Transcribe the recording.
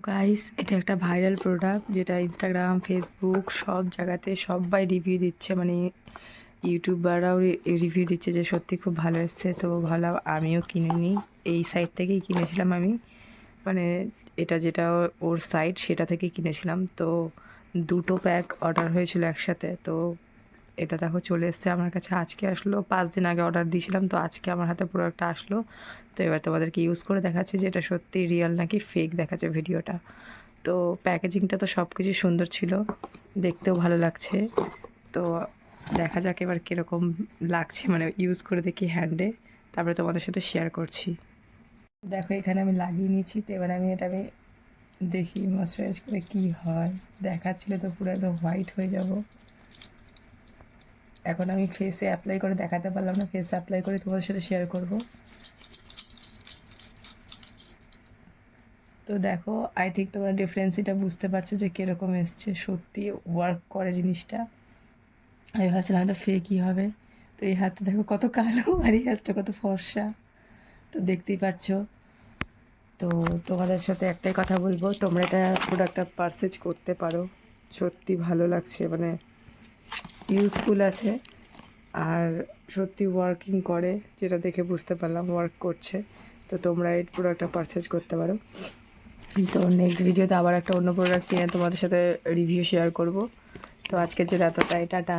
Guys, এটা একটা viral product যেটা ইনস্টাগ্রাম, ফেসবুক সব জায়গাতে সবাই রিভিউ দিচ্ছে। মানে ইউটিউবাররাও রিভিউ দিচ্ছে যে সত্যি খুব ভালো এসছে। তো ভালো, আমিও কিনে নিই। এই সাইট থেকেই কিনেছিলাম আমি। মানে এটা যেটা ওর সাইট সেটা থেকেই কিনেছিলাম। তো 2টো প্যাক অর্ডার হয়েছিল একসাথে। তো এটা দেখো চলে এসছে আমার কাছে, আজকে আসলো। 5 দিন আগে অর্ডার দিয়েছিলাম, তো আজকে আমার হাতে প্রোডাক্টটা আসলো। তো এবার তোমাদেরকে ইউজ করে দেখাচ্ছি যে এটা সত্যি রিয়েল নাকি ফেক দেখাচ্ছে ভিডিওটা। তো প্যাকেজিংটা তো সব কিছু সুন্দর ছিল, দেখতেও ভালো লাগছে। তো দেখা যাক এবার কীরকম লাগছে, মানে ইউজ করে দেখি হ্যান্ডে, তারপরে তোমাদের সাথে শেয়ার করছি। দেখো এখানে আমি লাগিয়ে নিয়েছি। তো এবার আমি দেখি ময়শ্চারাইজ করে কি হয়। দেখাচ্ছিল তো পুরো একদম হোয়াইট হয়ে যাব। এখন আমি ফেসে অ্যাপ্লাই করে দেখাতে পারলাম না, ফেসে অ্যাপ্লাই করে তোমাদের সাথে শেয়ার করব। তো দেখো, আই থিঙ্ক তোমরা ডিফারেন্সিটা বুঝতে পারছো যে কীরকম এসছে। সত্যি ওয়ার্ক করে জিনিসটা। আমি ভাবছিলাম হয়তো ফেকই হবে। তো এই হাতটা দেখো কত কালো আর এই হাতটা কত ফর্সা। তো দেখতেই পাচ্ছো। তো তোমাদের সাথে একটাই কথা বলবো, তোমরা এটা প্রোডাক্টটা পারচেজ করতে পারো। সত্যি ভালো লাগছে, মানে ইউজফুল আছে আর সত্যি ওয়ার্কিং করে, যেটা দেখে বুঝতে পারলাম ওয়ার্ক করছে। তো তোমরা এই প্রোডাক্টটা পারচেজ করতে পারো। তো নেক্সট ভিডিওতে আবার একটা অন্য প্রোডাক্ট কিনে তোমাদের সাথে রিভিউ শেয়ার করব। তো আজকের জন্য এতটাই, টাটা।